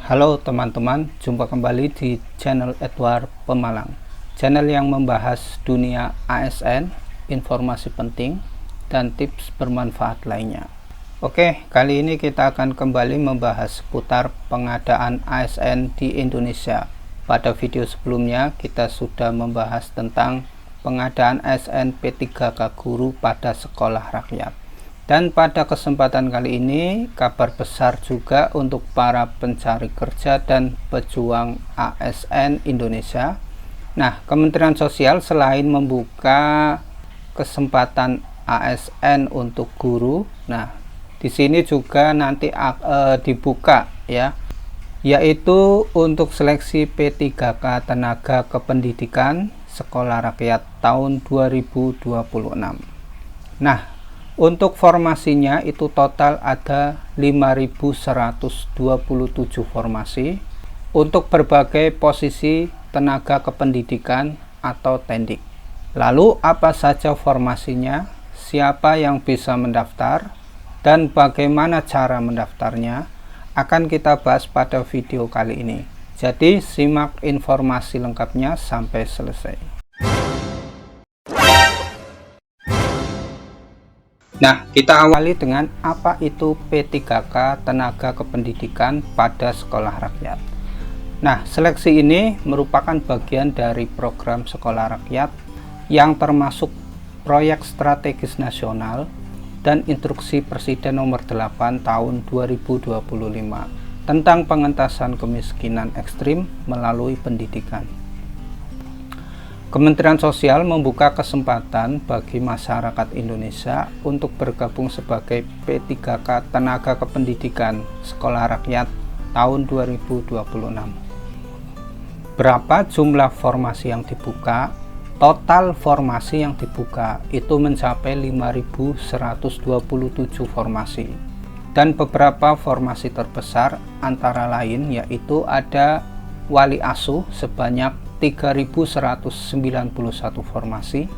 Halo teman-teman, jumpa kembali di channel Edward Pemalang, channel yang membahas dunia ASN, informasi penting, dan tips bermanfaat lainnya. Oke, kali ini kita akan kembali membahas seputar pengadaan ASN di Indonesia. Pada video sebelumnya kita sudah membahas tentang pengadaan ASN P3K guru pada sekolah rakyat. Dan pada kesempatan kali ini kabar besar juga untuk para pencari kerja dan pejuang ASN Indonesia. Nah, Kementerian Sosial selain membuka kesempatan ASN untuk guru, nah di sini juga nanti dibuka ya, yaitu untuk seleksi P3K tenaga kependidikan sekolah rakyat tahun 2026. Nah, untuk formasinya itu total ada 5.127 formasi untuk berbagai posisi tenaga kependidikan atau tendik. Lalu apa saja formasinya, siapa yang bisa mendaftar, dan bagaimana cara mendaftarnya akan kita bahas pada video kali ini. Jadi simak informasi lengkapnya sampai selesai. Nah, kita awali dengan apa itu P3K tenaga kependidikan pada sekolah rakyat. Nah, seleksi ini merupakan bagian dari program sekolah rakyat yang termasuk proyek strategis nasional dan instruksi Presiden nomor 8 tahun 2025 tentang pengentasan kemiskinan ekstrim melalui pendidikan. Kementerian Sosial membuka kesempatan bagi masyarakat Indonesia untuk bergabung sebagai P3K tenaga kependidikan sekolah rakyat tahun 2026. Berapa jumlah formasi yang dibuka? Total formasi yang dibuka itu mencapai 5.127 formasi. Dan beberapa formasi terbesar antara lain yaitu ada wali asuh sebanyak 3.191 formasi,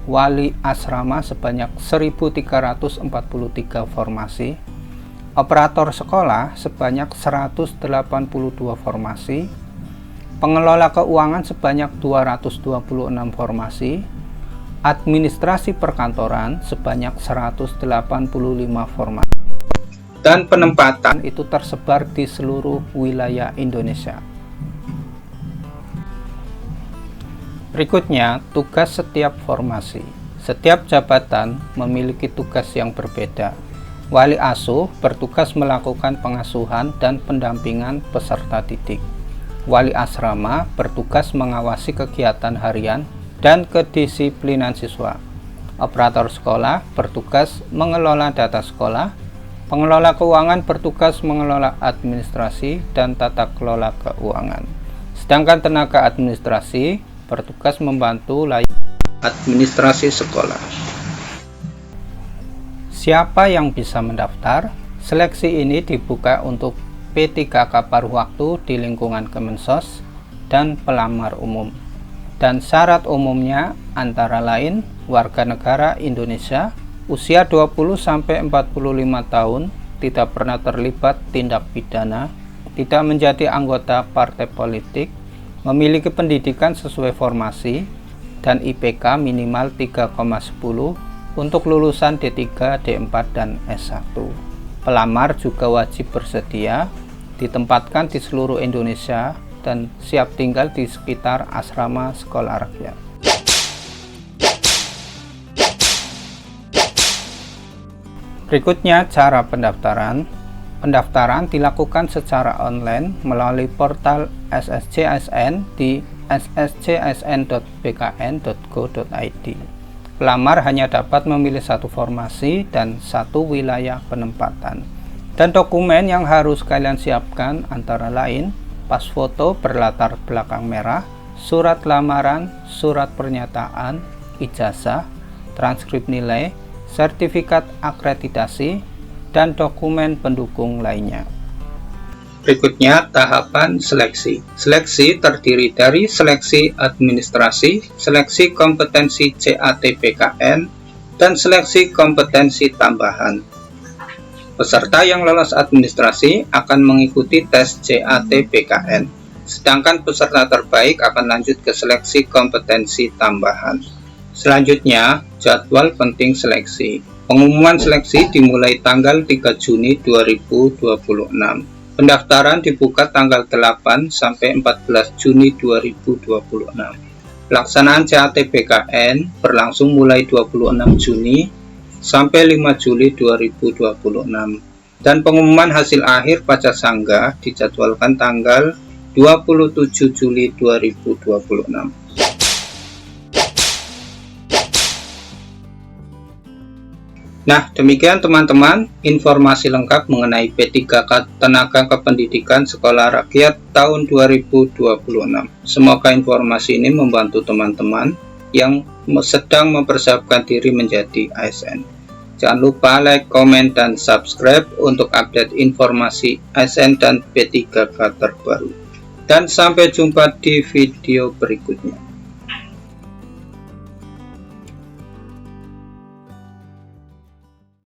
wali asrama sebanyak 1.343 formasi, operator sekolah sebanyak 182 formasi, pengelola keuangan sebanyak 226 formasi, administrasi perkantoran sebanyak 185 formasi, dan penempatan itu tersebar di seluruh wilayah Indonesia. Berikutnya, tugas setiap formasi. Setiap jabatan memiliki tugas yang berbeda. Wali asuh bertugas melakukan pengasuhan dan pendampingan peserta didik. Wali asrama bertugas mengawasi kegiatan harian dan kedisiplinan siswa. Operator sekolah bertugas mengelola data sekolah. Pengelola keuangan bertugas mengelola administrasi dan tata kelola keuangan. Sedangkan tenaga administrasi bertugas membantu layanan administrasi sekolah. Siapa yang bisa mendaftar? Seleksi ini dibuka untuk P3K paruh waktu di lingkungan Kemensos dan pelamar umum. Dan syarat umumnya antara lain warga negara Indonesia, usia 20-45 tahun, tidak pernah terlibat tindak pidana, tidak menjadi anggota partai politik, memiliki pendidikan sesuai formasi, dan IPK minimal 3,10 untuk lulusan D3, D4, dan S1. Pelamar juga wajib bersedia, ditempatkan di seluruh Indonesia, dan siap tinggal di sekitar asrama sekolah rakyat. Berikutnya cara pendaftaran. Pendaftaran dilakukan secara online melalui portal SSCASN di sscsn.bkn.go.id. Pelamar hanya dapat memilih satu formasi dan satu wilayah penempatan. Dan dokumen yang harus kalian siapkan antara lain pas foto berlatar belakang merah, surat lamaran, surat pernyataan, ijazah, transkrip nilai, sertifikat akreditasi, dan dokumen pendukung lainnya. Berikutnya tahapan seleksi. Seleksi terdiri dari seleksi administrasi, seleksi kompetensi CAT PKN, dan seleksi kompetensi tambahan. Peserta yang lolos administrasi akan mengikuti tes CAT-PKN, sedangkan peserta terbaik akan lanjut ke seleksi kompetensi tambahan. Selanjutnya, jadwal penting seleksi. Pengumuman seleksi dimulai tanggal 3 Juni 2026. Pendaftaran dibuka tanggal 8 sampai 14 Juni 2026. Pelaksanaan CAT-PKN berlangsung mulai 26 Juni sampai 5 Juli 2026, dan pengumuman hasil akhir Pacasangga dijadwalkan tanggal 27 Juli 2026. Nah, demikian teman-teman informasi lengkap mengenai P3K Tenaga Kependidikan Sekolah Rakyat tahun 2026. Semoga informasi ini membantu teman-teman yang sedang mempersiapkan diri menjadi ASN. Jangan lupa like, komen, dan subscribe untuk update informasi ASN dan P3K terbaru. Dan sampai jumpa di video berikutnya.